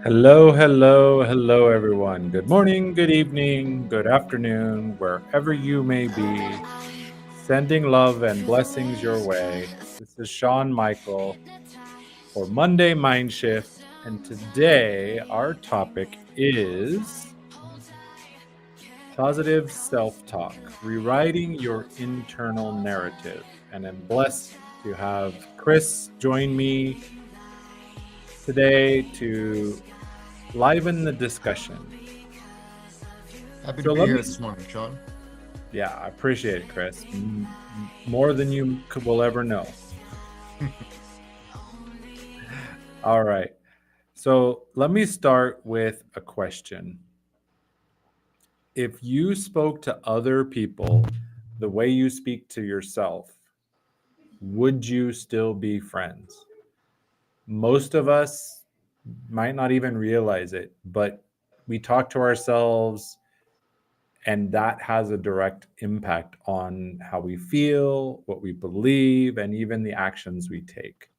Hello, hello, hello, everyone. Good morning, good evening, good afternoon, wherever you may be. Sending love and blessings your way. This is Sean Michael for Monday Mind Shift. And today, our topic is positive self talk, rewriting your internal narrative. And I'm blessed to have Chris join me today to liven the discussion. Happy to So be let me here this morning, Sean. Yeah, I appreciate it, Chris. More than you will ever know. All right. So let me start with a question. If you spoke to other people the way you speak to yourself, would you still be friends? Most of us might not even realize it, but we talk to ourselves, and that has a direct impact on how we feel, what we believe, and even the actions we take.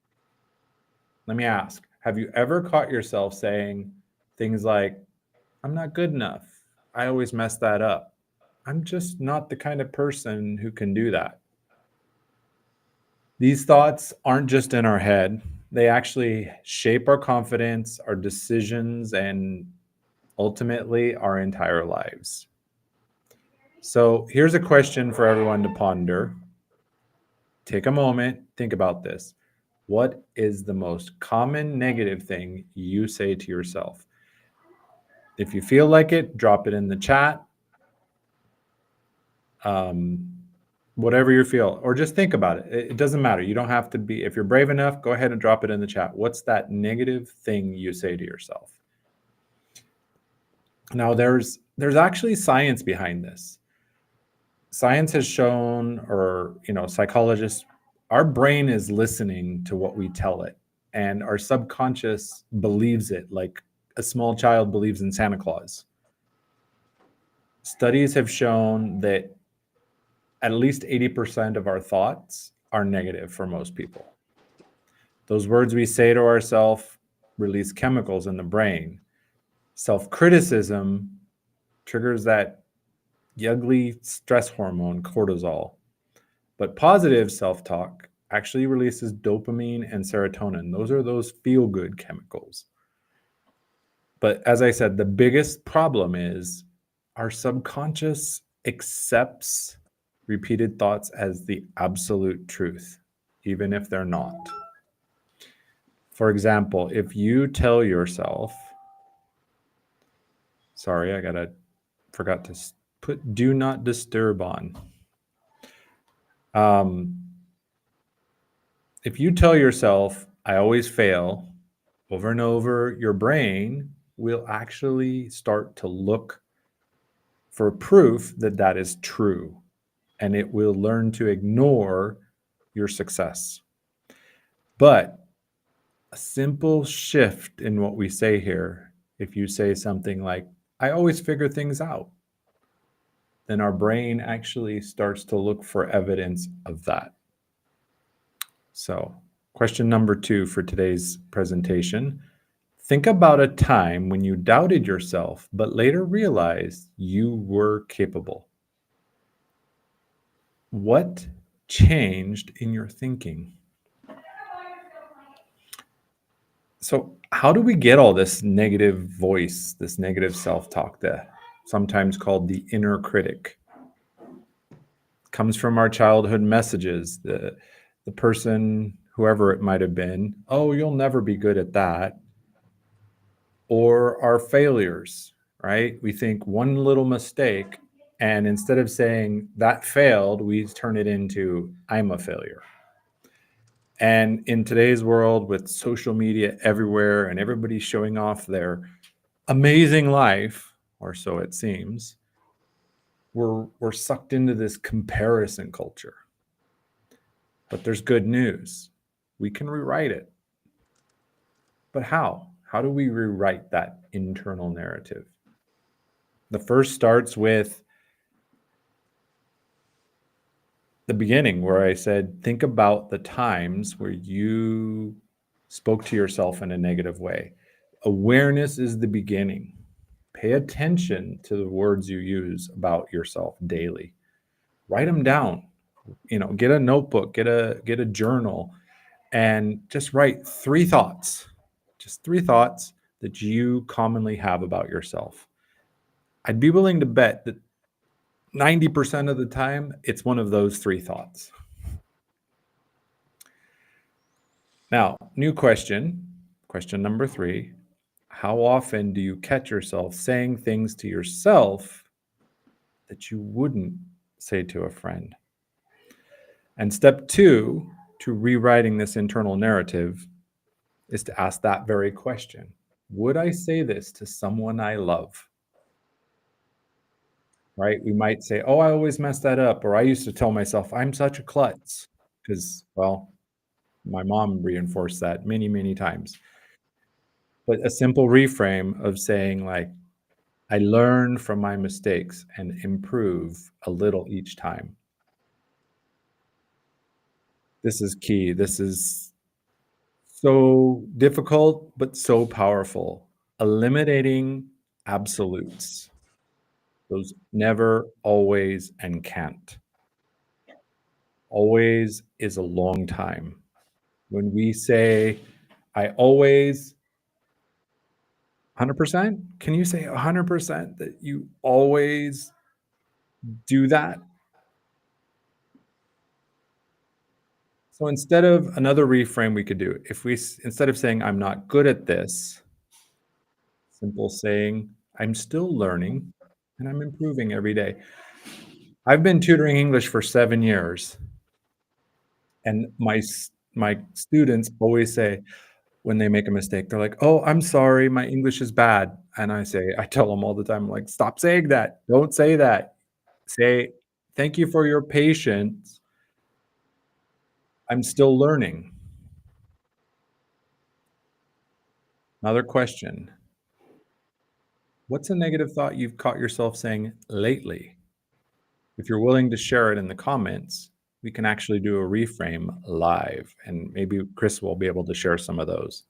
Let me ask, have you ever caught yourself saying things like, I'm not good enough? I always mess that up. I'm just not the kind of person who can do that. These thoughts aren't just in our head, they actually shape our confidence, our decisions, and ultimately our entire lives. So here's a question for everyone to ponder. Take a moment, think about this. What is the most common negative thing you say to yourself? If you feel like it, drop it in the chat. Um, Whatever you feel, or just think about it. It doesn't matter. You don't have to be, if you're brave enough, go ahead and drop it in the chat. What's that negative thing you say to yourself? Now, there's actually science behind this. Science has shown, or psychologists, our brain is listening to what we tell it, and our subconscious believes it, like a small child believes in Santa Claus. Studies have shown that at least 80% of our thoughts are negative for most people. Those words we say to ourselves release chemicals in the brain. Self criticism triggers that ugly stress hormone, cortisol. But positive self talk actually releases dopamine and serotonin. Those are those feel good chemicals. But as I said, the biggest problem is our subconscious accepts repeated thoughts as the absolute truth, even if they're not. For example, if you tell yourself, sorry, forgot to put do not disturb on. Um, if you tell yourself, I always fail over and over, your brain will actually start to look for proof that that is true, and it will learn to ignore your success. But a simple shift in what we say here, if you say something like, I always figure things out, then our brain actually starts to look for evidence of that. So, question number 2 for today's presentation. Think about a time when you doubted yourself, but later realized you were capable. What changed in your thinking? So, how do we get all this negative voice, this negative self talk, that sometimes called the inner critic? It comes from our childhood messages. The person, whoever it might have been, oh, you'll never be good at that. Or our failures, right? We think one little mistake, and instead of saying that failed, we turn it into I'm a failure. And in today's world with social media everywhere and everybody showing off their amazing life, or so it seems, we're sucked into this comparison culture. But there's good news. We can rewrite it. But how? How do we rewrite that internal narrative? The first starts with the beginning, where I said, think about the times where you spoke to yourself in a negative way. Awareness is the beginning. Pay attention to the words you use about yourself daily. Write them down. Get a notebook, get a journal, and just write 3 thoughts. Just 3 thoughts that you commonly have about yourself. I'd be willing to bet that 90% of the time, it's one of those 3 thoughts. Now, new question. Question number 3. How often do you catch yourself saying things to yourself that you wouldn't say to a friend? And step 2 to rewriting this internal narrative is to ask that very question. Would I say this to someone I love? Right? We might say, oh, I always mess that up. Or I used to tell myself, I'm such a klutz. Because, well, my mom reinforced that many, many times. But a simple reframe of saying, like, I learn from my mistakes and improve a little each time. This is key. This is so difficult, but so powerful. Eliminating absolutes. Those never, always, and can't. Always is a long time. When we say, I always 100%, can you say 100% that you always do that? So instead of another reframe we could do, if we instead of saying I'm not good at this, simple saying I'm still learning and I'm improving every day. I've been tutoring English for 7 years, and my students always say when they make a mistake, they're like, "Oh, I'm sorry, my English is bad." And I tell them all the time, like, "Stop saying that. Don't say that. Say, thank you for your patience. I'm still learning." Another question. What's a negative thought you've caught yourself saying lately? If you're willing to share it in the comments, we can actually do a reframe live, and maybe Chris will be able to share some of those.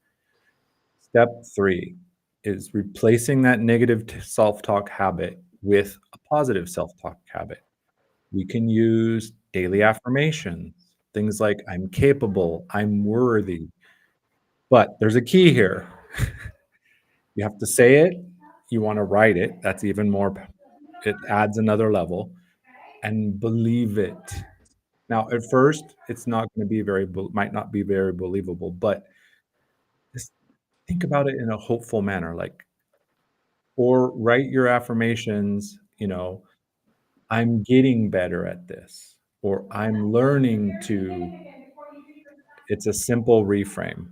Step 3 is replacing that negative self-talk habit with a positive self-talk habit. We can use daily affirmations, things like I'm capable, I'm worthy. But there's a key here. You have to say it, you wanna write it, that's even more it adds another level, and believe it. Now, at first, it's not gonna be might not be very believable, but just think about it in a hopeful manner, like or write your affirmations, "I'm getting better at this," or "I'm learning to." It's a simple reframe.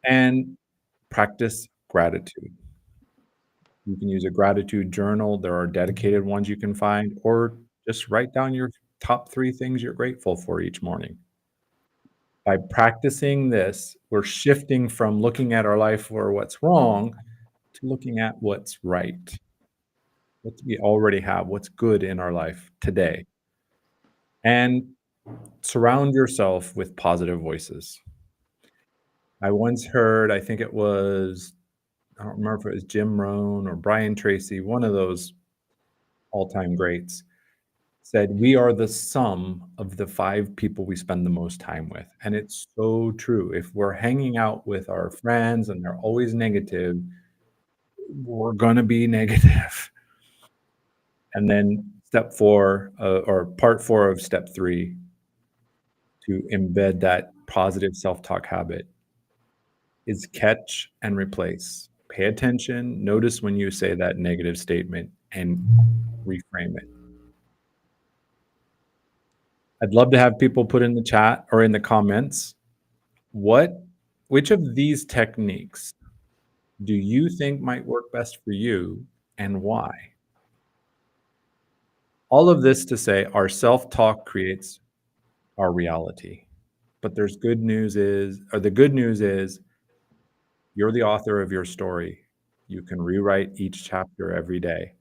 And practice gratitude. You can use a gratitude journal, there are dedicated ones you can find, or just write down your top 3 things you're grateful for each morning. By practicing this, we're shifting from looking at our life for what's wrong to looking at what's right, what we already have, what's good in our life today. And surround yourself with positive voices. I once heard, I think it was, I don't remember if it was Jim Rohn or Brian Tracy, one of those all-time greats, said, "We are the sum of the 5 people we spend the most time with." And it's so true. If we're hanging out with our friends and they're always negative, we're gonna be negative. And then step 4, or part 4 of step 3, to embed that positive self-talk habit is catch and replace. Pay attention, notice when you say that negative statement, and reframe it. I'd love to have people put in the chat or in the comments, what which of these techniques do you think might work best for you and why? All of this to say our self-talk creates our reality. But the good news is you're the author of your story. You can rewrite each chapter every day.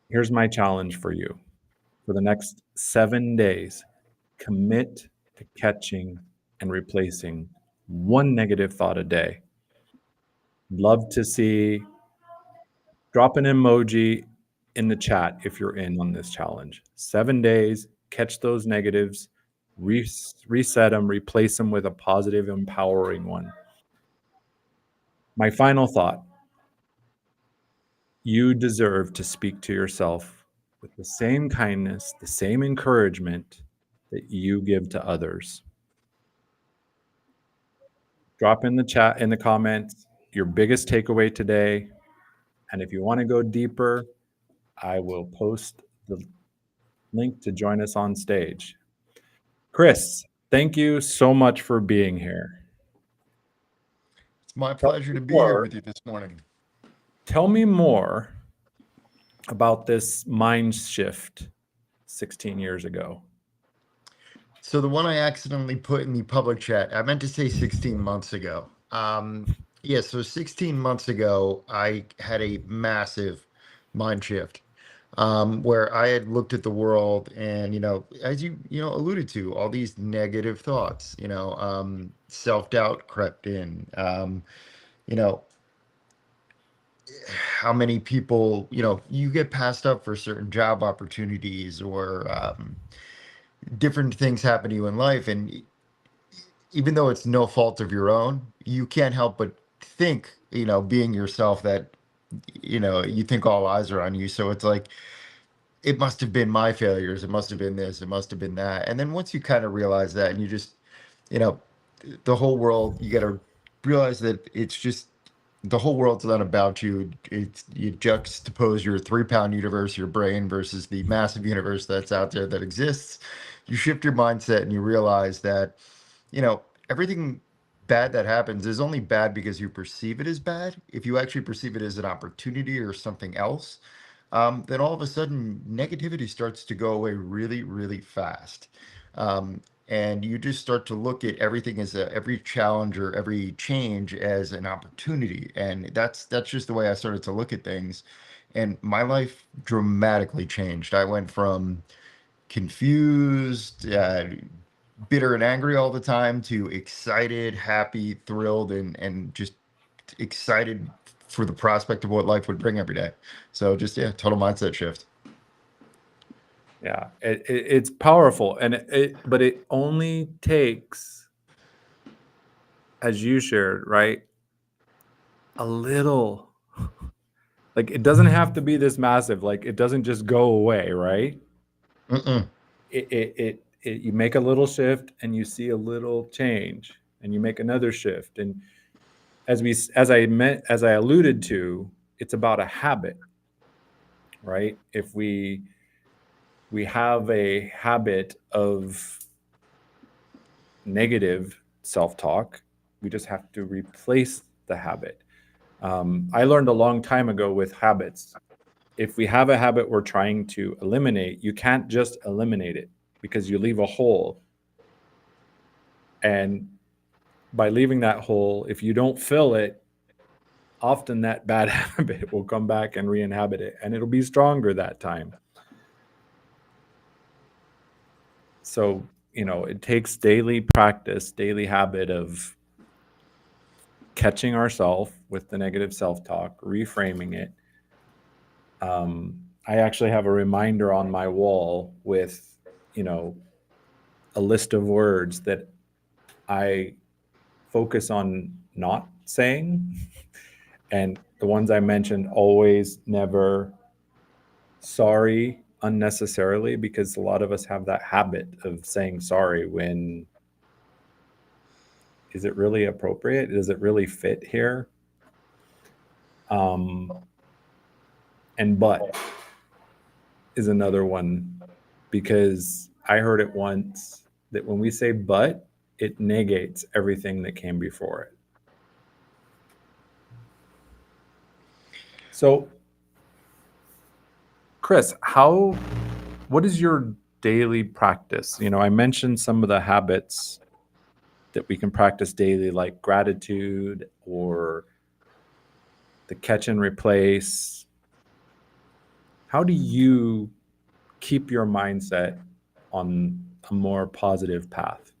Here's my challenge for you. For the next 7 days, commit to catching and replacing one negative thought a day. Love to see. Drop an emoji in the chat if you're in on this challenge. 7 days, catch those negatives, reset them, replace them with a positive, empowering one. My final thought: you deserve to speak to yourself with the same kindness, the same encouragement that you give to others. Drop in the chat, in the comments, your biggest takeaway today. And if you want to go deeper, I will post the link to join us on stage. Chris, thank you so much for being here. It's my pleasure to be here with you this morning. Tell me more about this mind shift 16 years ago. So the one I accidentally put in the public chat, I meant to say 16 months ago. So 16 months ago, I had a massive mind shift where I had looked at the world and, as you alluded to, all these negative thoughts, self-doubt crept in. You know, how many people, you get passed up for certain job opportunities or different things happen to you in life. And even though it's no fault of your own, you can't help but think, being yourself, that, you think all eyes are on you. So it's like, it must have been my failures. It must have been this. It must have been that. And then once you kind of realize that and you just, you know, the whole world, you got to realize that it's just the whole world's not about you. It's you juxtapose your 3 pound universe, your brain, versus the massive universe that's out there that exists. You shift your mindset and you realize that, everything bad that happens is only bad because you perceive it as bad. If you actually perceive it as an opportunity or something else, then all of a sudden negativity starts to go away really, really fast. And you just start to look at everything as every challenge or every change as an opportunity. And that's just the way I started to look at things. And my life dramatically changed. I went from confused, bitter and angry all the time to excited, happy, thrilled, and just excited for the prospect of what life would bring every day. So just, yeah, total mindset shift. Yeah, it's powerful, and but it only takes, as you shared, right, a little. Like, it doesn't have to be this massive. Like, it doesn't just go away, right? Mm-mm. You make a little shift, and you see a little change, and you make another shift, and as I alluded to, it's about a habit, right? If we have a habit of negative self-talk, we just have to replace the habit. I learned a long time ago with habits, if we have a habit we're trying to eliminate, you can't just eliminate it, because you leave a hole. And by leaving that hole, if you don't fill it, often that bad habit will come back and re-inhabit it, and it'll be stronger that time. So, it takes daily practice, daily habit of catching ourselves with the negative self-talk, reframing it. I actually have a reminder on my wall with, a list of words that I focus on not saying. And the ones I mentioned: always, never, sorry, unnecessarily, because a lot of us have that habit of saying sorry when, is it really appropriate? Does it really fit here? And but is another one, because I heard it once that when we say but, it negates everything that came before it. So, Chris, what is your daily practice? I mentioned some of the habits that we can practice daily, like gratitude or the catch and replace. How do you keep your mindset on a more positive path?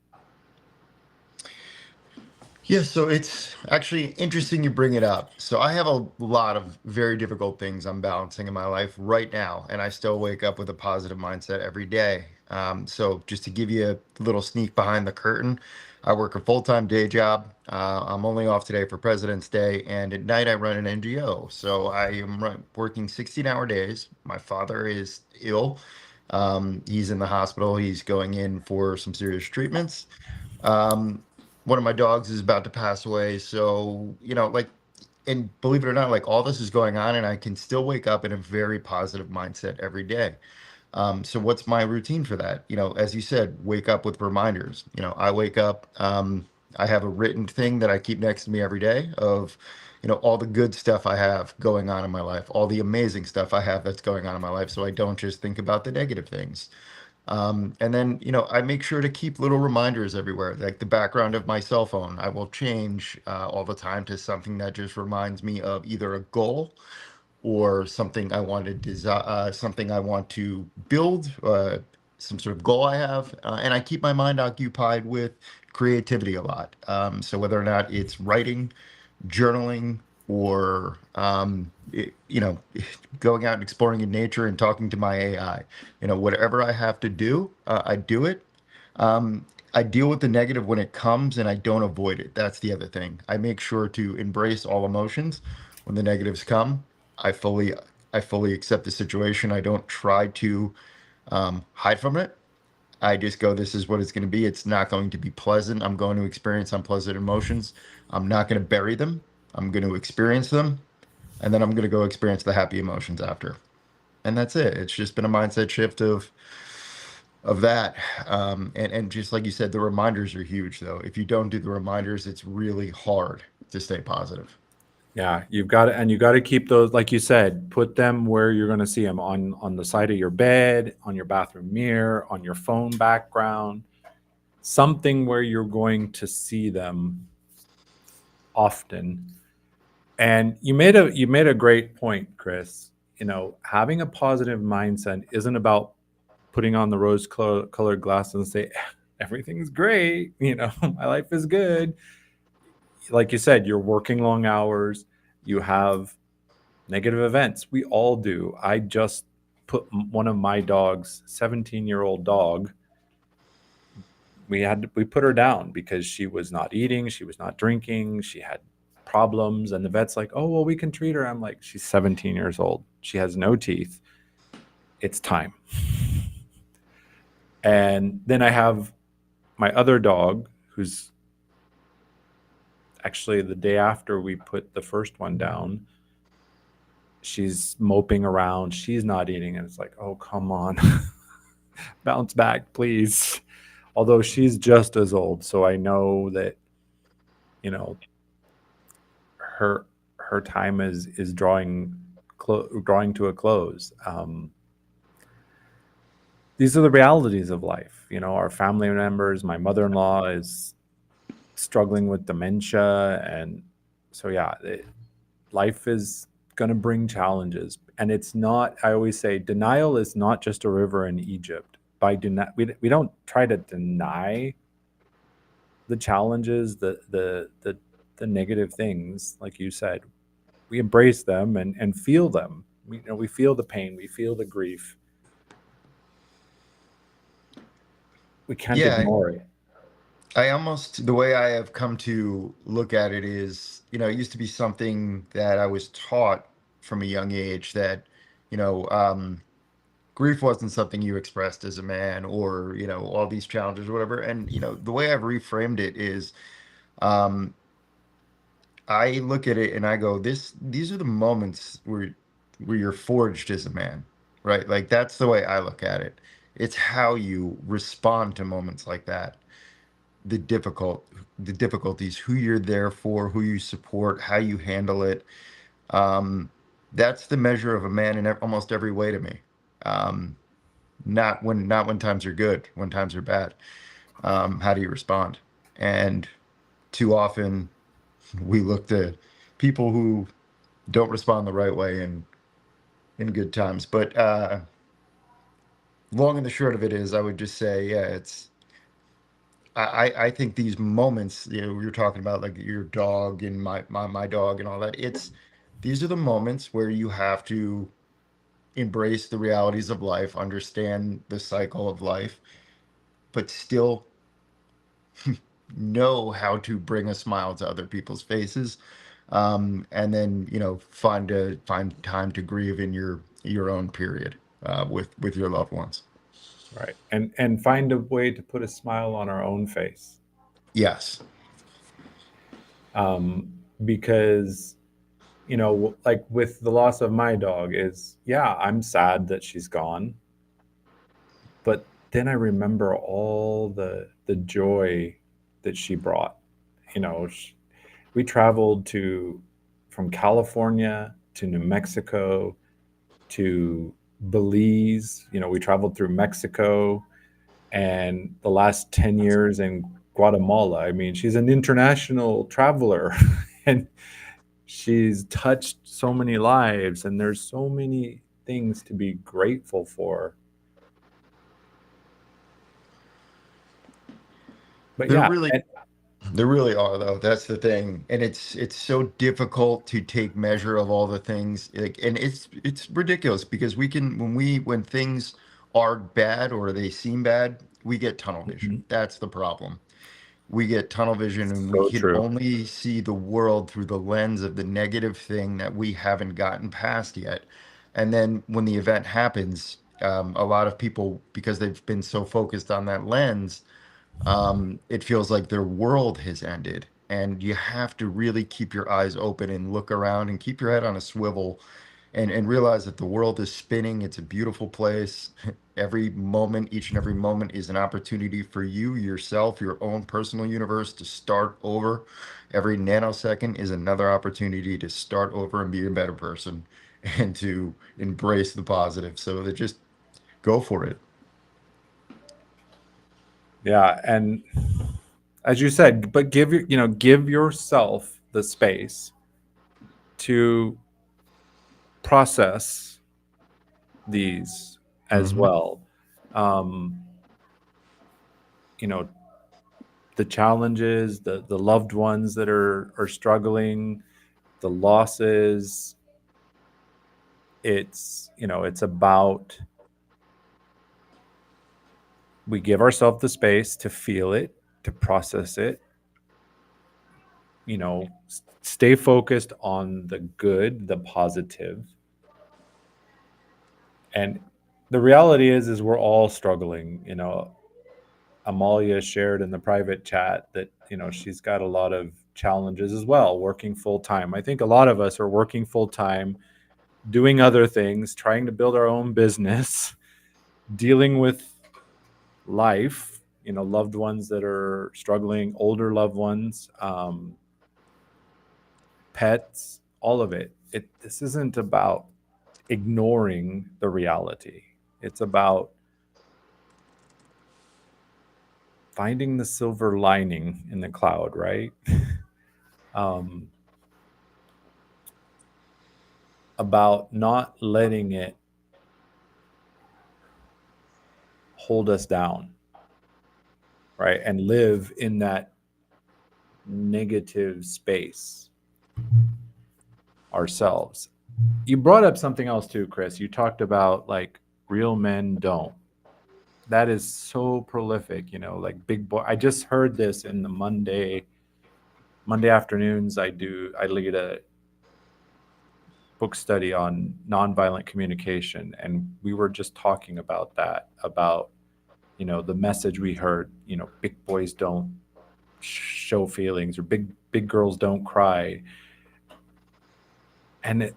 Yeah, so it's actually interesting you bring it up. So I have a lot of very difficult things I'm balancing in my life right now, and I still wake up with a positive mindset every day. So just to give you a little sneak behind the curtain, I work a full-time day job. I'm only off today for President's Day, and at night I run an NGO. So I am working 16-hour days. My father is ill. He's in the hospital. He's going in for some serious treatments. Um, One of my dogs is about to pass away. So, like, and believe it or not, like all this is going on, and I can still wake up in a very positive mindset every day. So what's my routine for that? As you said, wake up with reminders. I wake up, I have a written thing that I keep next to me every day of, all the good stuff I have going on in my life, all the amazing stuff I have that's going on in my life. So I don't just think about the negative things. And then, I make sure to keep little reminders everywhere, like the background of my cell phone. I will change all the time to something that just reminds me of either a goal or something I want to something I want to build, some sort of goal I have. And I keep my mind occupied with creativity a lot. So whether or not it's writing, journaling, or going out and exploring in nature and talking to my AI. Whatever I have to do, I do it. I deal with the negative when it comes, and I don't avoid it. That's the other thing. I make sure to embrace all emotions when the negatives come. I fully I fully accept the situation. I don't try to hide from it. I just go, this is what it's going to be. It's not going to be pleasant. I'm going to experience unpleasant emotions. I'm not going to bury them. I'm going to experience them, and then I'm going to go experience the happy emotions after. And that's it. It's just been a mindset shift of that. And just like you said, the reminders are huge, though. If you don't do the reminders, it's really hard to stay positive. Yeah, you've got to, and you got to keep those, like you said, put them where you're going to see them on the side of your bed, on your bathroom mirror, on your phone background, something where you're going to see them often. And you made a great point, Chris. Having a positive mindset isn't about putting on the rose colored glasses and say everything's great. My life is good. Like you said, you're working long hours. You have negative events. We all do. I just put one of my dogs, 17-year-old dog, we put her down because she was not eating, she was not drinking, she had problems, and the vet's like, "Oh, well, we can treat her." I'm like, "She's 17 years old. She has no teeth. It's time." And then I have my other dog who's actually the day after we put the first one down, she's moping around, she's not eating, and it's like, "Oh, come on." Bounce back, please. Although she's just as old, so I know that you know her her time is drawing to a close. These are the realities of life. Our family members. My mother-in-law is struggling with dementia, and so yeah, life is going to bring challenges, and it's not. I always say denial is not just a river in Egypt. We don't try to deny the challenges, the negative things, like you said. We embrace them and feel them. We feel the pain, we feel the grief. We can't Yeah, ignore it. I almost, the way I have come to look at it is, it used to be something that I was taught from a young age that, you know, um, grief wasn't something you expressed as a man or, all these challenges or whatever. And, the way I've reframed it is, um, I look at it and I go, these are the moments where you're forged as a man, right? Like that's the way I look at it. It's how you respond to moments like that, the difficulties, who you're there for, who you support, how you handle it. Um, that's the measure of a man in almost every way to me. Um, not when times are good, when times are bad. How do you respond? And too often we look to people who don't respond the right way in good times. But long and the short of it is, I would just say, yeah, I think these moments, you're talking about like your dog and my dog and all that. These are the moments where you have to embrace the realities of life, understand the cycle of life, but still know how to bring a smile to other people's faces. And then, find time to grieve in your own period, with your loved ones. Right. And find a way to put a smile on our own face. Yes. Um, because, like with the loss of my dog, is yeah, I'm sad that she's gone, but then I remember all the joy that she brought. You know, we traveled to from California to New Mexico to Belize. We traveled through Mexico and the last 10 years in Guatemala. I mean, she's an international traveler and she's touched so many lives, and there's so many things to be grateful for. But There yeah, really and There really are, though. That's the thing, and it's so difficult to take measure of all the things. Like, and it's ridiculous because we can when things are bad or they seem bad, we get tunnel vision. Mhm. That's the problem. We get tunnel vision, and we So can true. only see the world through the lens of the negative thing that we haven't gotten past yet. And then when the event happens, a lot of people, because they've been so focused on that lens, it feels like their world has ended. And you have to really keep your eyes open and look around and keep your head on a swivel, and realize that the world is spinning. It's a beautiful place. Every moment, each and every moment is an opportunity for you, yourself, your own personal universe to start over. Every nanosecond is another opportunity to start over and be a better person and to embrace the positive. So they just go for it. Yeah, and as you said, but give yourself the space to process these as Hmm. well. Um, you know, the challenges, the loved ones that are struggling, the losses. It's about we give ourselves the space to feel it, to process it, stay focused on the good, the positive. And the reality is we're all struggling. Amalia shared in the private chat that, she's got a lot of challenges as well, working full time. I think a lot of us are working full time, doing other things, trying to build our own business, dealing with life, loved ones that are struggling, older loved ones, pets, all of it. This isn't about ignoring the reality. It's about finding the silver lining in the cloud, right? um, about not letting it hold us down, right? And live in that negative space ourselves. You brought up something else too, Chris. You talked about like real men don't. That is so prolific, like big boy. I just heard this in the Monday afternoons. I lead a book study on nonviolent communication, and we were just talking about that, about the message we heard, big boys don't show feelings, or big girls don't cry. And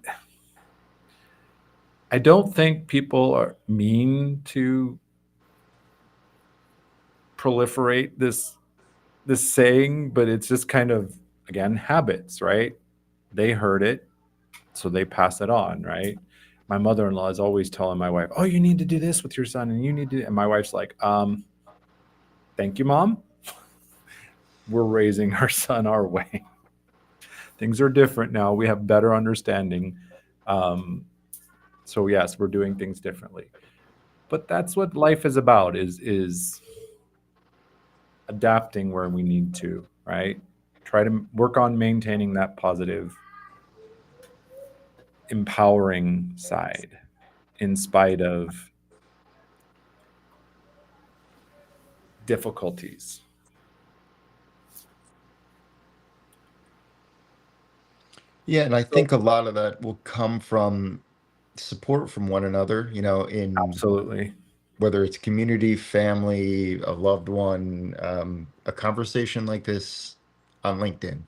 I don't think people are mean to proliferate this saying, but it's just kind of, again, habits, right? They heard it, so they pass it on, right? My mother-in-law is always telling my wife, "Oh, you need to do this with your son, and you need to," and my wife's like, thank you, mom. We're raising our son our way. Things are different now. We have better understanding. Um, so yes, we're doing things differently. But that's what life is about, is adapting where we need to, right? Try to work on maintaining that positive, empowering side in spite of difficulties. Yeah, and I So, think a lot of that will come from support from one another, in absolutely. whether it's community, family, a loved one, a conversation like this on LinkedIn,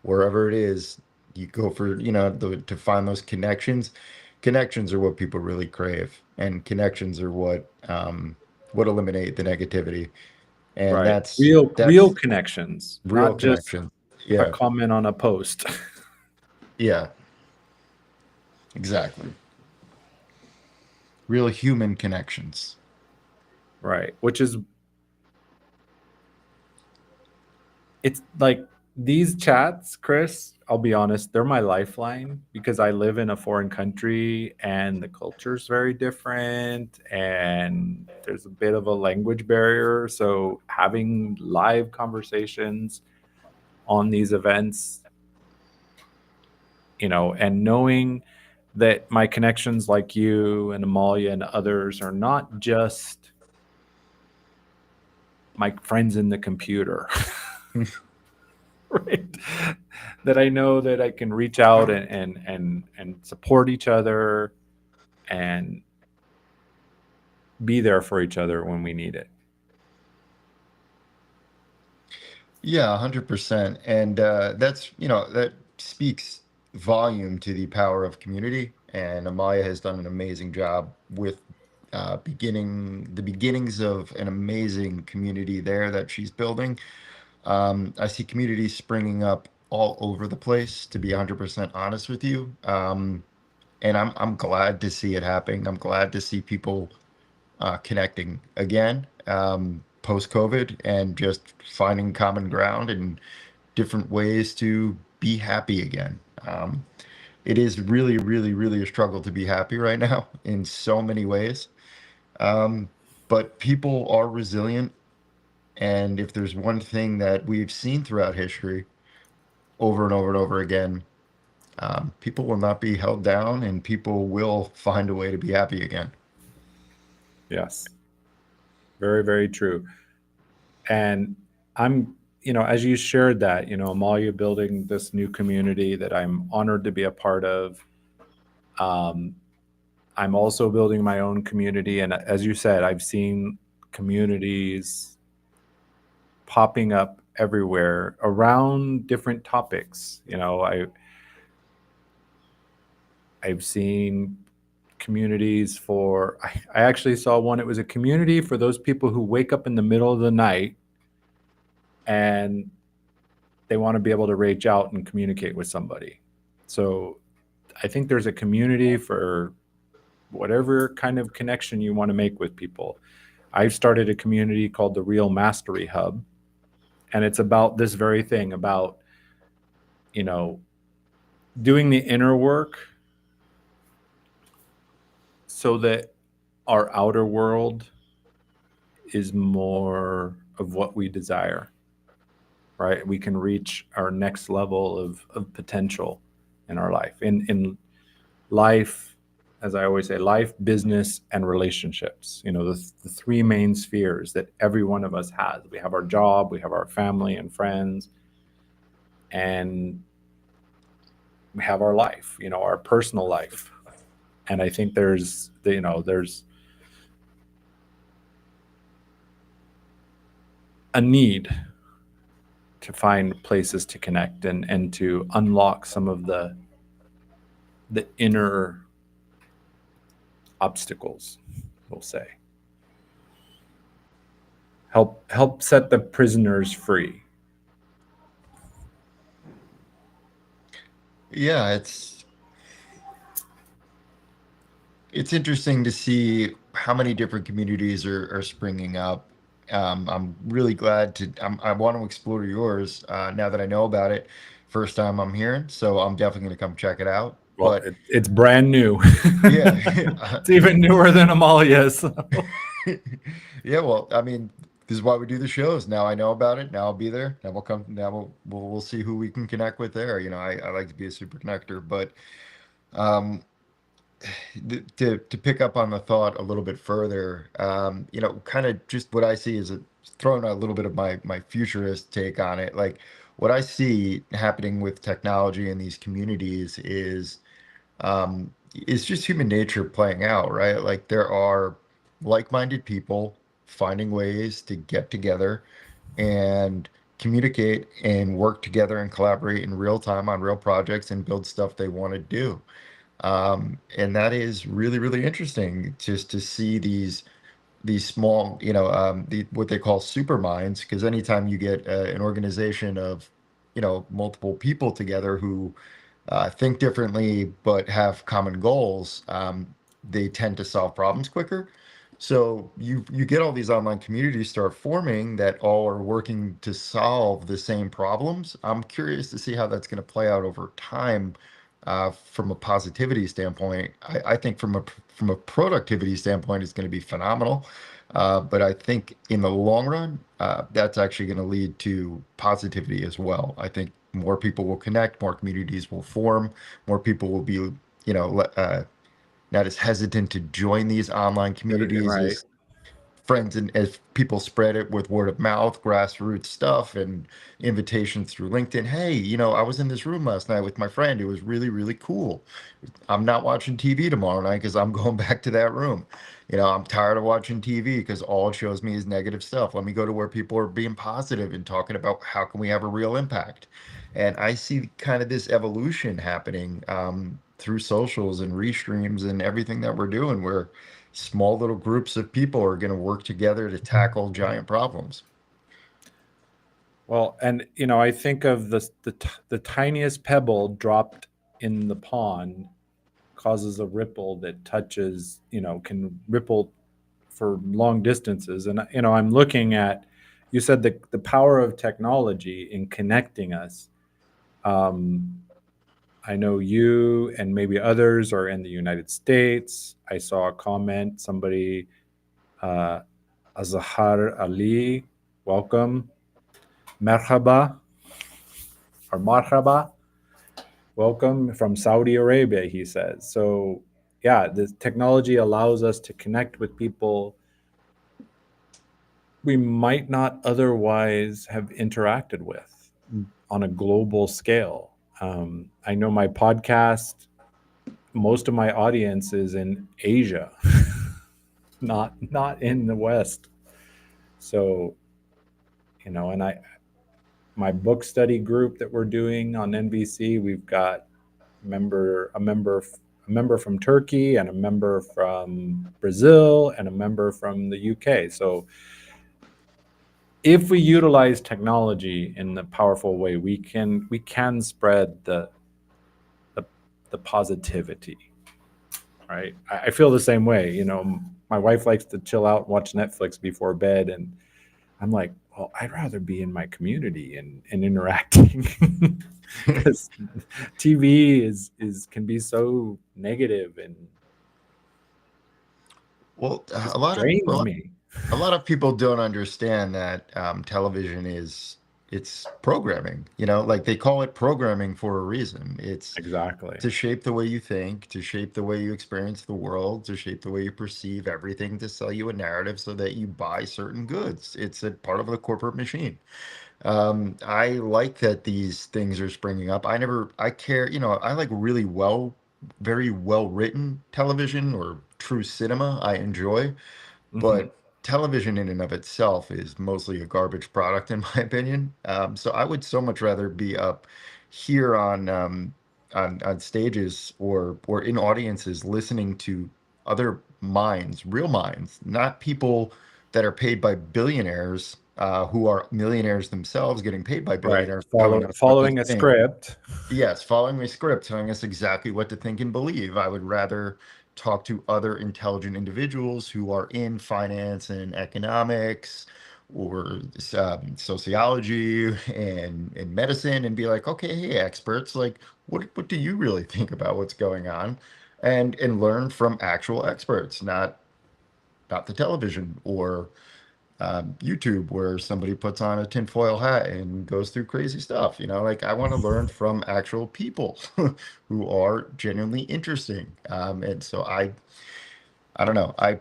wherever it is, you go for, to find those connections. Connections are what people really crave, and connections are what eliminate the negativity. And Right. that's Real connections, real not just connection. a Yeah, comment on a post. yeah, exactly. Real human connections. Right. Which is, it's like these chats, Chris, I'll be honest, they're my lifeline because I live in a foreign country and the culture's very different and there's a bit of a language barrier. So having live conversations on these events, and knowing that my connections like you and Amalia and others are not just my friends in the computer. Right, that I know that I can reach out and support each other and be there for each other when we need it. Yeah, 100%. And that speaks volume to the power of community. And Amaya has done an amazing job with the beginnings of an amazing community there that she's building. I see communities springing up all over the place, to be 100% honest with you. And I'm glad to see it happening. I'm glad to see people connecting again, post COVID, and just finding common ground and different ways to be happy again. It is really, really, really a struggle to be happy right now in so many ways. Um, but people are resilient. And if there's one thing that we've seen throughout history over and over and over again, people will not be held down and people will find a way to be happy again. Yes, very, very true. And I'm, as you shared that, Amalia building this new community that I'm honored to be a part of. Um, I'm also building my own community. And as you said, I've seen communities popping up everywhere around different topics. I've seen communities for, I actually saw one. It was a community for those people who wake up in the middle of the night and they want to be able to reach out and communicate with somebody. So I think there's a community for whatever kind of connection you want to make with people. I've started a community called the Real Mastery Hub, and it's about this very thing about, you know, doing the inner work so that our outer world is more of what we desire, right? We can reach our next level of potential in our life. In life, as I always say, life, business, and relationships. The three main spheres that every one of us has. We have our job, we have our family and friends, and we have our life, our personal life. And I think there's a need to find places to connect and to unlock some of the inner obstacles, we'll say. Help set the prisoners free. Yeah, it's interesting to see how many different communities are springing up. I'm really glad I want to explore yours now that I know about it. First time I'm hearing, so I'm definitely going to come check it out. Well, But it's brand new. yeah, It's even newer than Amalia's. So. yeah, well, I mean, this is why we do the shows. Now I know about it. Now I'll be there. Now we'll come. Now we'll see who we can connect with there. I like to be a super connector, but um, to pick up on the thought a little bit further, kind of just what I see is throwing a little bit of my futurist take on it. Like what I see happening with technology in these communities is it's just human nature playing out, right? Like there are like-minded people finding ways to get together and communicate and work together and collaborate in real time on real projects and build stuff they want to do. And that is really, really interesting just to see these small, what they call super minds, because anytime you get an organization of, multiple people together who think differently but have common goals, they tend to solve problems quicker. So you get all these online communities start forming that all are working to solve the same problems. I'm curious to see how that's going to play out over time. From a positivity standpoint, I think from a productivity standpoint, it's going to be phenomenal. But I think in the long run, that's actually going to lead to positivity as well. I think more people will connect, more communities will form, more people will be, not as hesitant to join these online communities Right. as friends and as people spread it with word of mouth, grassroots stuff, and invitations through LinkedIn. Hey, I was in this room last night with my friend. It was really, really cool. I'm not watching TV tomorrow night because I'm going back to that room. I'm tired of watching TV because all it shows me is negative stuff. Let me go to where people are being positive and talking about how can we have a real impact. And I see kind of this evolution happening through socials and restreams and everything that we're doing, where small little groups of people are going to work together to tackle giant problems. Well, and I think of the tiniest pebble dropped in the pond causes a ripple that touches, can ripple for long distances. And I'm looking at, you said the power of technology in connecting us. Um, I know you and maybe others are in the United States. I saw a comment, somebody, uh, Azahar Ali, welcome. Merhaba or marhaba, welcome from Saudi Arabia, he says. So, yeah, the technology allows us to connect with people we might not otherwise have interacted with on a global scale. I know my podcast, most of my audience is in Asia, not in the West. So, and my book study group that we're doing on NBC, we've got a member from Turkey and a member from Brazil and a member from the UK. So if we utilize technology in a powerful way, we can spread the, the positivity, right? I feel the same way. My wife likes to chill out and watch Netflix before bed, and I'm like, well, I'd rather be in my community and interacting because TV is can be so negative and Well, just drains me. a lot of people don't understand that television it's programming. Like they call it programming for a reason. It's Exactly. to shape the way you think, to shape the way you experience the world, to shape the way you perceive everything, to sell you a narrative so that you buy certain goods. It's a part of the corporate machine. I like that these things are springing up. I care, I like very well written television or true cinema. I enjoy, Hmm. but television in and of itself is mostly a garbage product, in my opinion. So I would so much rather be up here on stages or in audiences listening to other minds, real minds, not people that are paid by billionaires who are millionaires themselves, getting paid by Right. billionaires, telling us what to Following a think. script. Yes, following a script, telling us exactly what to think and believe. I would rather talk to other intelligent individuals who are in finance and economics or sociology and medicine and be like, okay, hey, experts, like, what do you really think about what's going on? And learn from actual experts, not the television or YouTube where somebody puts on a tinfoil hat and goes through crazy stuff. Like I want to learn from actual people who are genuinely interesting. And so I don't know. I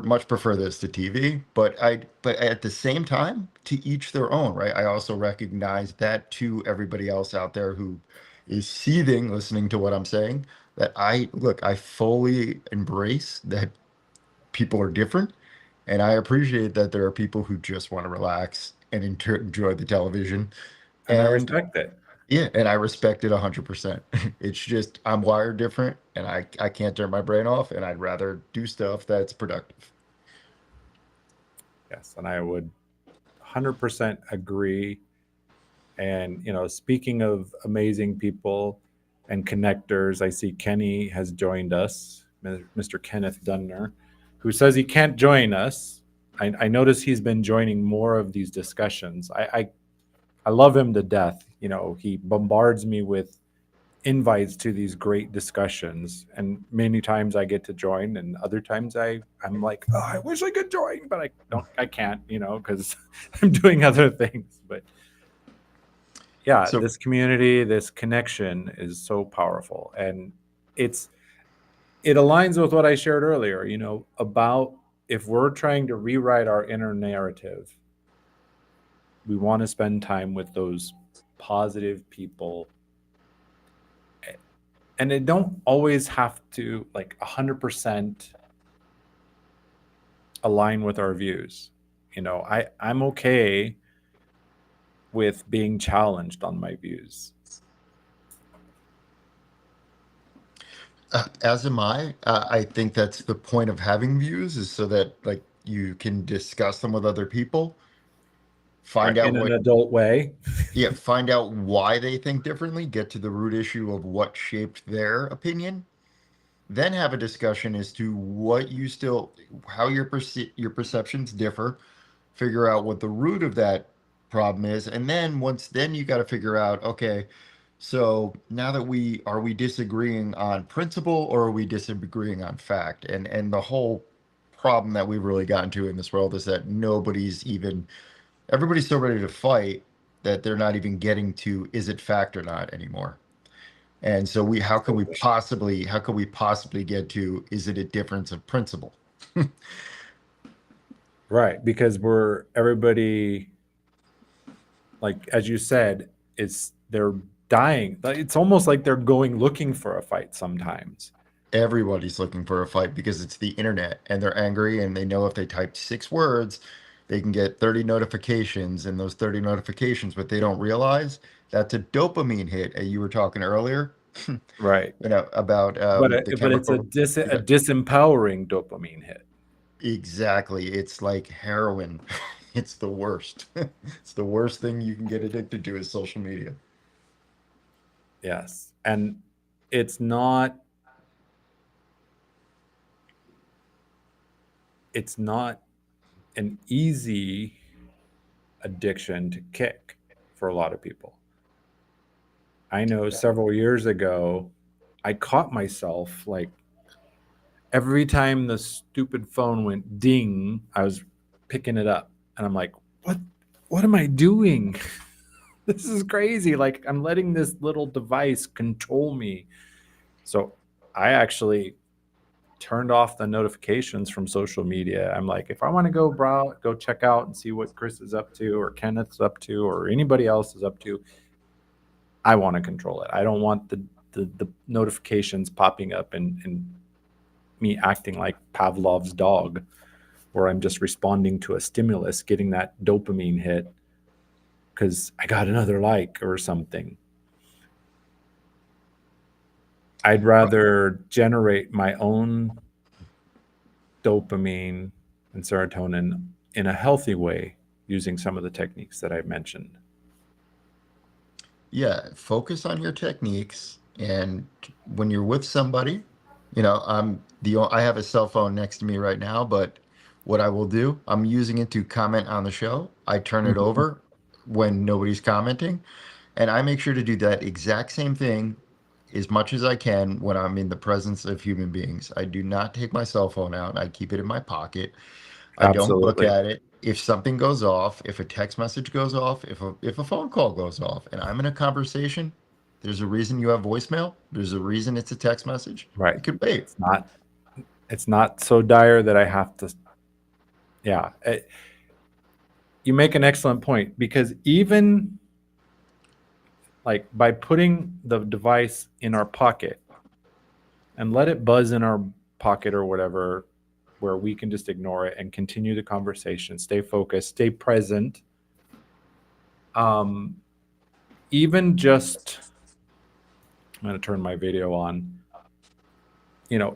much prefer this to TV, but at the same time, to each their own, right? I also recognize that to everybody else out there who is seething listening to what I'm saying, that I fully embrace that people are different, and I appreciate that there are people who just want to relax and enjoy the television. And I And respect it. yeah, and I respect it 100%. It's just I'm wired different and I can't turn my brain off, and I'd rather do stuff that's productive. Yes, and I would 100% agree. And, speaking of amazing people and connectors, I see Kenny has joined us, Mr. Kenneth Dunner, who says he can't join us. I notice he's been joining more of these discussions. I love him to death. He bombards me with invites to these great discussions, and many times I get to join, and other times I'm like, oh, I wish I could join, but I can't, because I'm doing other things. But yeah, So this community, this connection is so powerful, and it's it aligns with what I shared earlier, about if we're trying to rewrite our inner narrative, we want to spend time with those positive people, and it don't always have to like 100% align with our views. I'm okay with being challenged on my views. as am I. I think that's the point of having views, is so that like you can discuss them with other people, Right, find out in an what adult way. yeah, find out why they think differently, get to the root issue of what shaped their opinion, then have a discussion as to what you still how your perceptions differ, figure out what the root of that problem is, and then you got to figure out, okay, so now that we disagreeing on principle or are we disagreeing on fact? And the whole problem that we've really gotten to in this world is that everybody's so ready to fight that they're not even getting to is it fact or not anymore. And so Absolutely. how can we possibly get to is it a difference of principle? Right, because we're everybody, like as you said, they're dying. It's almost like they're going looking for a fight sometimes. Everybody's looking for a fight because it's the internet and they're angry and they know if they type 6 words, they can get 30 notifications, and those 30 notifications, what they don't realize, that's a dopamine hit. You were talking earlier, Right. about the But it's a chemical. Yeah, disempowering dopamine hit. exactly. It's like heroin. It's the worst. It's the worst thing you can get addicted to is social media. Yes. And it's not it's not an easy addiction to kick for a lot of people. I know Yeah. several years ago, I caught myself like every time the stupid phone went ding, I was picking it up and I'm like, what am I doing? This is crazy. Like I'm letting this little device control me. So I actually turned off the notifications from social media. I'm like, if I want to go check out and see what Chris is up to or Kenneth's up to or anybody else is up to, I want to control it. I don't want the notifications popping up and me acting like Pavlov's dog, where I'm just responding to a stimulus, getting that dopamine hit because I got another like or something. I'd rather generate my own dopamine and serotonin in a healthy way using some of the techniques that I mentioned. Yeah, focus on your techniques, and when you're with somebody, I have a cell phone next to me right now, but what I will do, I'm using it to comment on the show. I turn it Mhm. over when nobody's commenting, and I make sure to do that exact same thing as much as I can when I'm in the presence of human beings. I do not take my cell phone out. I keep it in my pocket. I don't look Absolutely. at it. if something goes off, if a text message goes off, if a phone call goes off, and I'm in a conversation, there's a reason you have voicemail. There's a reason it's a text message. Right. It could wait. It's not so dire that I have to. Yeah. You make an excellent point, because even like by putting the device in our pocket and let it buzz in our pocket or whatever, where we can just ignore it and continue the conversation, stay focused, stay present. Um, even just, I'm going to turn my video on.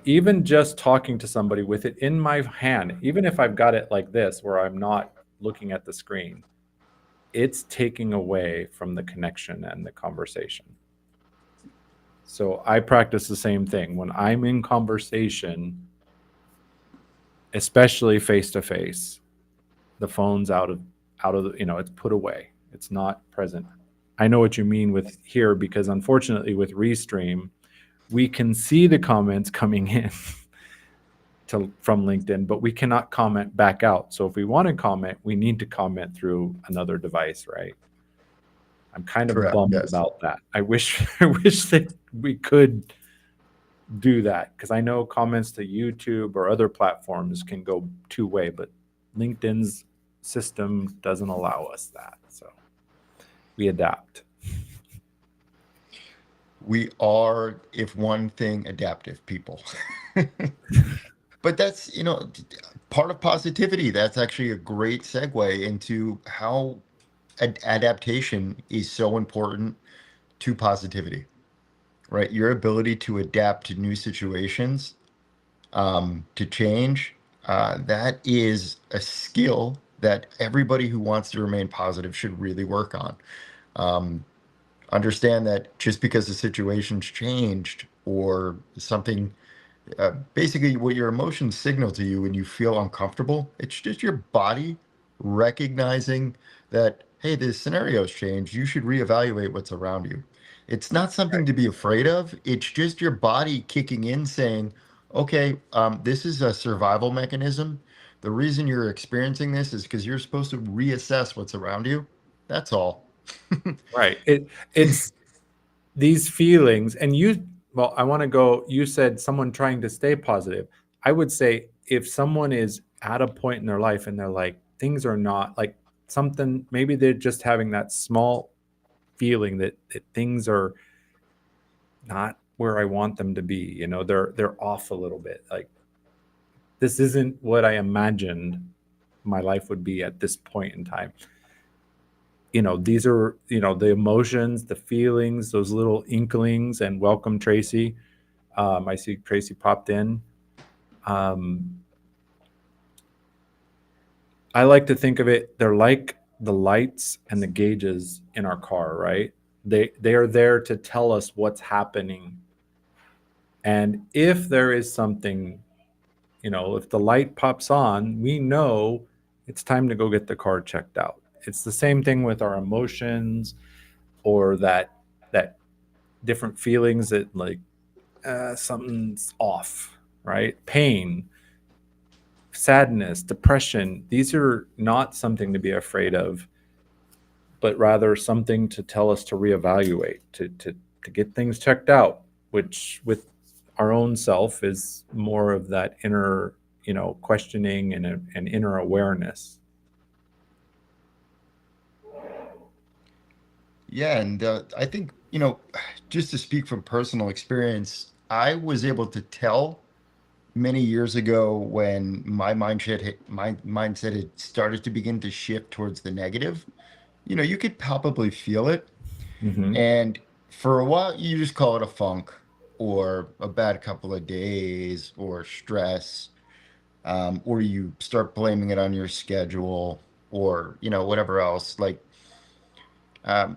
Even just talking to somebody with it in my hand, even if I've got it like this, where I'm not looking at the screen, it's taking away from the connection and the conversation. So I practice the same thing when I'm in conversation, especially face to face. The phone's out of the, it's put away. It's not present. I know what you mean with here, because unfortunately with Restream, we can see the comments coming in from LinkedIn, but we cannot comment back out. So if we want to comment, we need to comment through another device, right? I'm kind of Correct. bummed Yes. about that. I wish that we could do that, because I know comments to YouTube or other platforms can go two-way, but LinkedIn's system doesn't allow us that. So we adapt. We are, if one thing, adaptive people. But that's, part of positivity. That's actually a great segue into how adaptation is so important to positivity, right? Your ability to adapt to new situations, to change, that is a skill that everybody who wants to remain positive should really work on. Um, Understand that just because the situation's changed or something, basically what your emotions signal to you when you feel uncomfortable, it's just your body recognizing that, hey, this scenario's changed. You should reevaluate what's around you. It's not something Right. to be afraid of. It's just your body kicking in saying, okay, this is a survival mechanism. The reason you're experiencing this is because you're supposed to reassess what's around you. That's all. Right. It's these feelings, and well, I want to go, you said someone trying to stay positive. I would say if someone is at a point in their life and they're like, things are not like something, maybe they're just having that small feeling that things are not where I want them to be. They're off a little bit. Like, this isn't what I imagined my life would be at this point in time. These are, the emotions, the feelings, those little inklings. And welcome, Tracy. I see Tracy popped in. Um, I like to think of it, they're like the lights and the gauges in our car, right? They are there to tell us what's happening. And if there is something, if the light pops on, we know it's time to go get the car checked out. It's the same thing with our emotions, or that different feelings that, like, something's off, right? Pain, sadness, depression. These are not something to be afraid of, but rather something to tell us to reevaluate, to get things checked out, which with our own self is more of that inner, questioning and an inner awareness. Yeah, and I think, just to speak from personal experience, I was able to tell many years ago when my mindset had started to begin to shift towards the negative. You could palpably feel it, Hmm. and for a while you just call it a funk or a bad couple of days or stress, or you start blaming it on your schedule or whatever else. Like, um,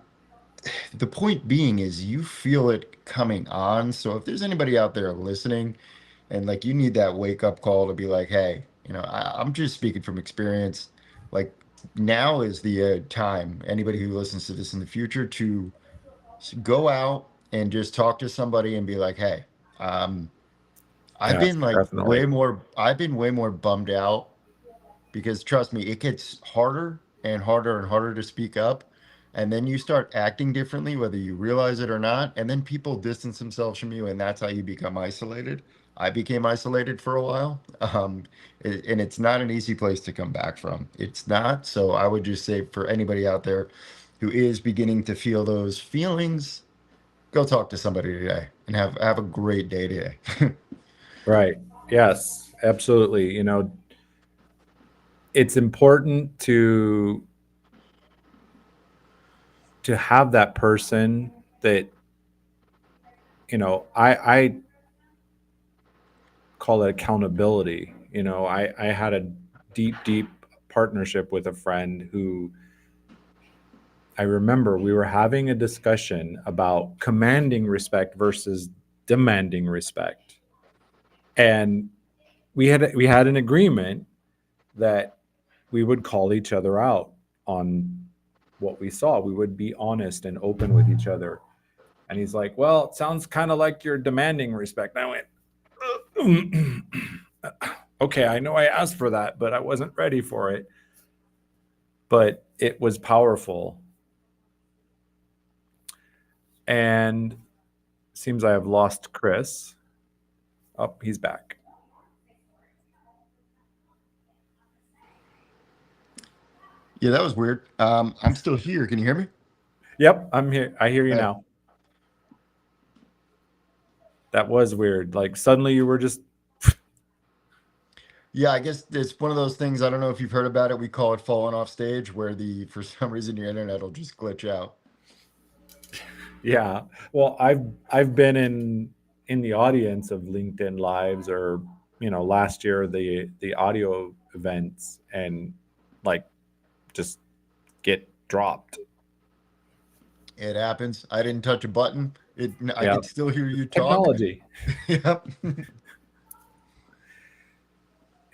the point being is you feel it coming on. So if there's anybody out there listening and like you need that wake up call to be like, hey, I'm just speaking from experience. Like, now is the time, anybody who listens to this in the future, to go out and just talk to somebody and be like, hey, um, Yes, definitely. I've been way more bummed out because trust me, it gets harder and harder and harder to speak up. And then you start acting differently, whether you realize it or not. And then people distance themselves from you, and that's how you become isolated. I became isolated for a while. And it's not an easy place to come back from. It's not. So I would just say for anybody out there who is beginning to feel those feelings, go talk to somebody today and have a great day today. Right. Yes, absolutely. It's important to have that person that, I call it accountability. I had a deep partnership with a friend who, I remember we were having a discussion about commanding respect versus demanding respect. And we had an agreement that we would call each other out on what we saw. We would be honest and open with each other. And he's like, "Well, it sounds kind of like you're demanding respect." I went, "Okay, I know I asked for that, but I wasn't ready for it." But it was powerful. And seems I have lost Chris. Oh, he's back. Yeah, that was weird. I'm still here. Can you hear me? Yep, I'm here. I hear you Uh, now. That was weird. Like suddenly you were just yeah, I guess it's one of those things. I don't know if you've heard about it. We call it falling off stage, where the for some reason your internet will just glitch out. yeah. Well, I've been in the audience of LinkedIn Lives, or last year the audio events, and like just get dropped. It happens. I didn't touch a button. I Yeah. could still hear you talk. Technology. Yep.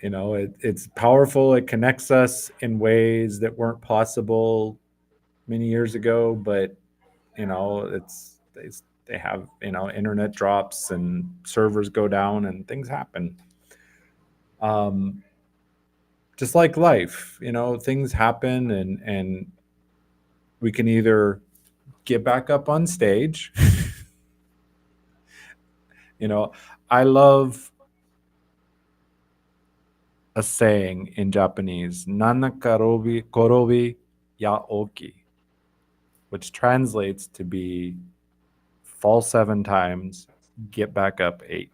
It's powerful. It connects us in ways that weren't possible many years ago, but it's they have internet drops and servers go down and things happen. um just like life, things happen, and we can either get back up on stage. you know I love a saying in Japanese, nana korobi ya oki, which translates to be fall 7 times, get back up 8.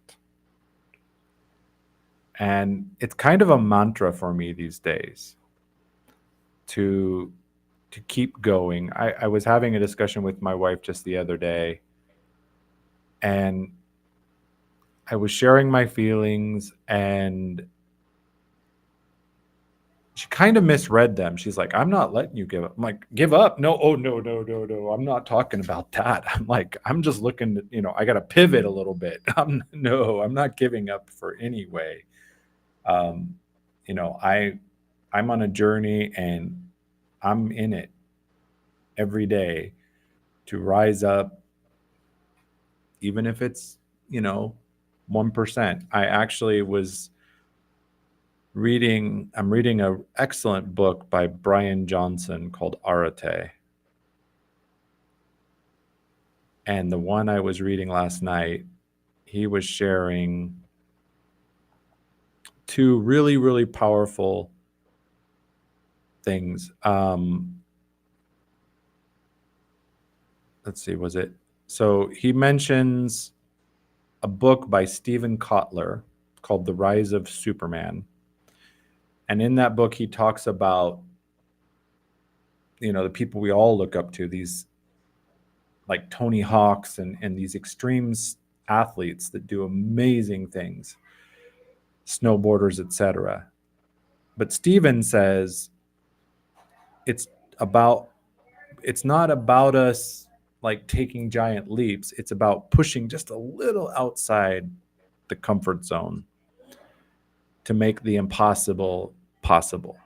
And it's kind of a mantra for me these days to keep going. I was having a discussion with my wife just the other day, and I was sharing my feelings, and she kind of misread them. She's like, "I'm not letting you give up." I'm like, "Give up? No, oh no, no, no, no. I'm not talking about that." I'm like, I'm just looking to, I gotta pivot a little bit. I'm not giving up for any way. Um, I'm on a journey, and I'm in it every day to rise up, even if it's, 1%. I actually was I'm reading a excellent book by Brian Johnson called Arate. And the one I was reading last night, he was sharing two really, really powerful things. Let's see, was it? So he mentions a book by Stephen Kotler called The Rise of Superman. And in that book, he talks about, the people we all look up to, these like Tony Hawks and these extreme athletes that do amazing things, snowboarders, etc. But Steven says it's about it's not about us like taking giant leaps. It's about pushing just a little outside the comfort zone to make the impossible possible.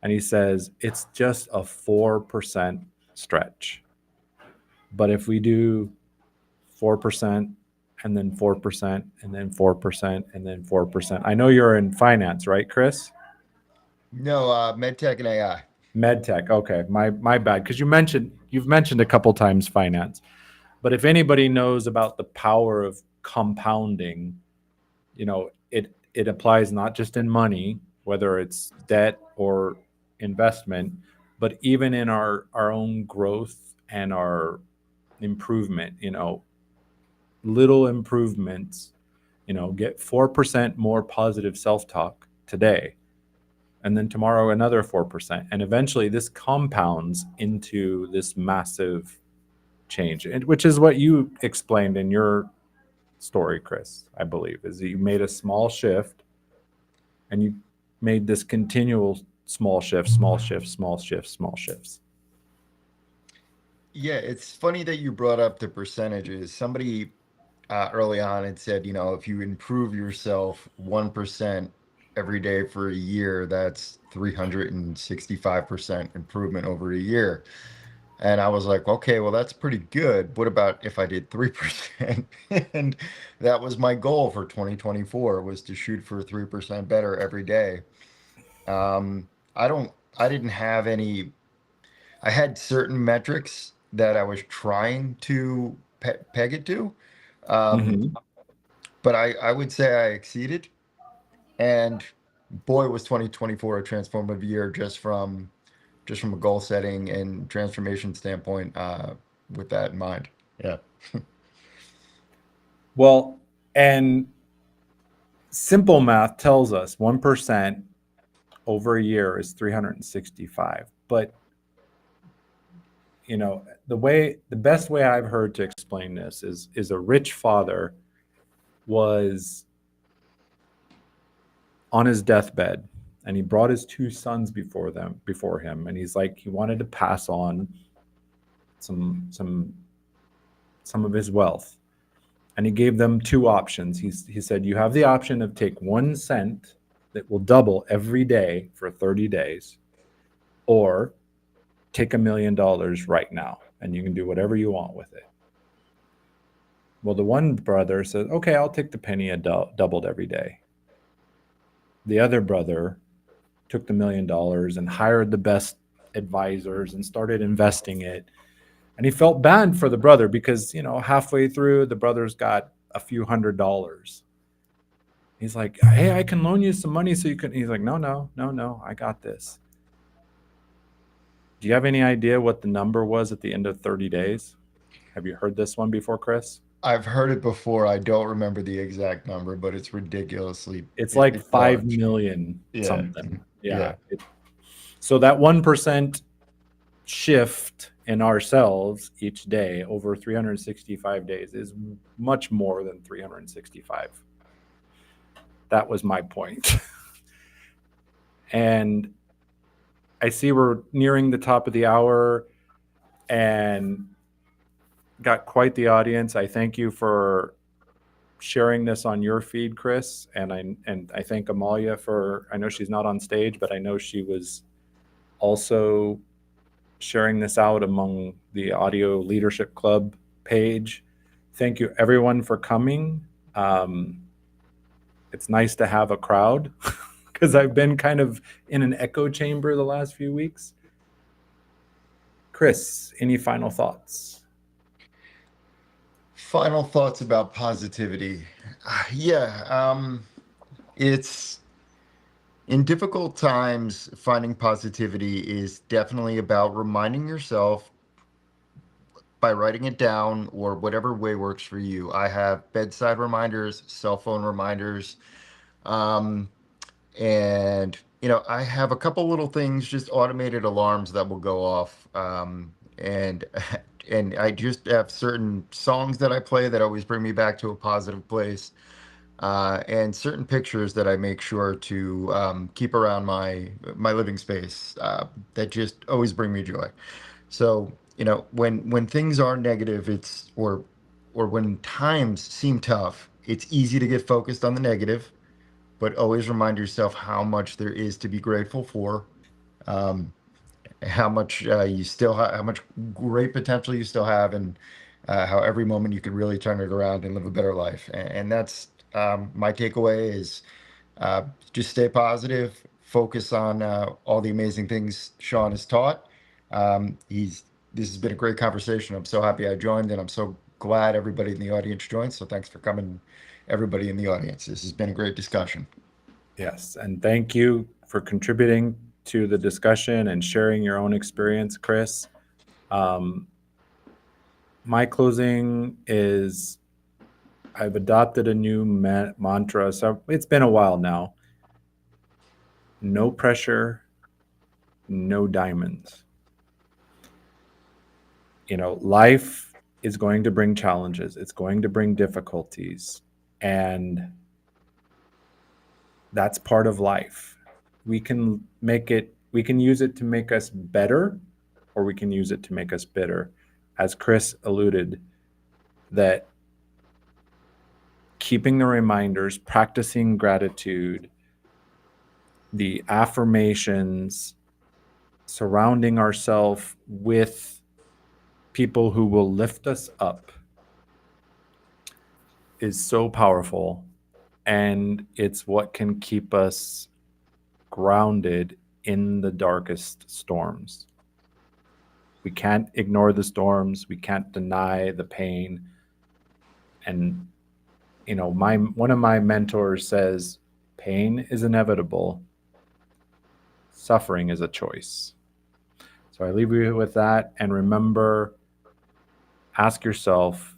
And he says it's just a 4% stretch. But if we do 4% and then 4% and then 4% and then 4%. I know you're in finance, right, Chris? No, medtech and AI. Med tech. Okay, my bad. Because you've mentioned a couple times finance, but if anybody knows about the power of compounding, it applies not just in money, whether it's debt or investment, but even in our own growth and our improvement. Little improvements. Get 4% more positive self talk today, and then tomorrow another 4%, and eventually this compounds into this massive change, which is what you explained in your story, Chris. I believe is that you made a small shift, and you made this continual small shift, small shifts, small shifts, small shifts. Yeah, it's funny that you brought up the percentages. Somebody early on had said, if you improve yourself 1% every day for a year, that's 365% improvement over a year. And I was like, okay, well, that's pretty good. What about if I did 3%? And that was my goal for 2024 was to shoot for 3% better every day. I didn't have any, I had certain metrics that I was trying to peg it to. Um, Mm-hmm. but I would say I exceeded. And boy, was 2024 a transformative year just from a goal setting and transformation standpoint, with that in mind. Yeah. Well, and simple math tells us 1% over a year is 365. But the best way I've heard to explain this is a rich father was on his deathbed, and he brought his two sons before him, and he's like he wanted to pass on some some of his wealth, and he gave them two options. He said, you have the option of take 1 cent that will double every day for 30 days, or take $1 million right now, and you can do whatever you want with it. Well, the one brother said, okay, I'll take the penny doubled every day. The other brother took the $1 million and hired the best advisors and started investing it. And he felt bad for the brother because, halfway through, the brother's got a few $100s. He's like, hey, I can loan you some money so you can. He's like, no, no, no, no, I got this. Do you have any idea what the number was at the end of 30 days? Have you heard this one before, Chris? I've heard it before. I don't remember the exact number, but it's ridiculously, It's like it's 5 large. million Yeah. something. Yeah. Yeah. So that 1% shift in ourselves each day over 365 days is much more than 365. That was my point. And I see we're nearing the top of the hour and got quite the audience. I thank you for sharing this on your feed, Chris, and I thank Amalia for. I know she's not on stage, but I know she was also sharing this out among the Audio Leadership Club page. Thank you, everyone, for coming. It's nice to have a crowd because I've been kind of in an echo chamber the last few weeks. Chris, any final thoughts? Final thoughts about positivity. Yeah. It's in difficult times, finding positivity is definitely about reminding yourself by writing it down or whatever way works for you. I have bedside reminders, cell phone reminders. Um, and I have a couple little things, just automated alarms that will go off. And and I just have certain songs that I play that always bring me back to a positive place, and certain pictures that I make sure to keep around my living space, that just always bring me joy. So, when things are negative, or when times seem tough, it's easy to get focused on the negative, but always remind yourself how much there is to be grateful for, um, how much you still have, how much great potential you still have, and how every moment you can really turn it around and live a better life. And that's my takeaway is just stay positive, focus on all the amazing things Sean has taught. This has been a great conversation. I'm so happy I joined, and I'm so glad everybody in the audience joined. So thanks for coming, everybody in the audience. This has been a great discussion. Yes, and thank you for contributing to the discussion and sharing your own experience, Chris. My closing is I've adopted a new mantra. So it's been a while now. No pressure, no diamonds. Life is going to bring challenges, it's going to bring difficulties, and that's part of life. We can use it to make us better, or we can use it to make us bitter. As Chris alluded, that keeping the reminders, practicing gratitude, the affirmations, surrounding ourselves with people who will lift us up is so powerful, and it's what can keep us grounded in the darkest storms. We can't ignore the storms, we can't deny the pain. And one of my mentors says, pain is inevitable, suffering is a choice. So I leave you with that, and remember, ask yourself,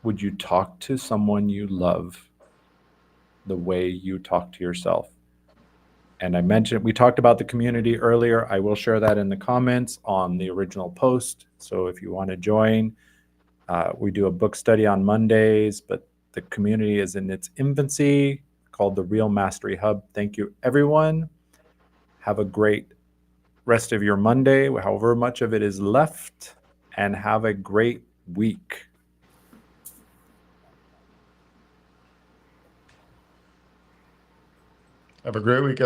would you talk to someone you love the way you talk to yourself? And we talked about the community earlier. I will share that in the comments on the original post. So if you want to join, we do a book study on Mondays, but the community is in its infancy, called the Real Mastery Hub. Thank you, everyone. Have a great rest of your Monday, however much of it is left, and have a great week. Have a great week,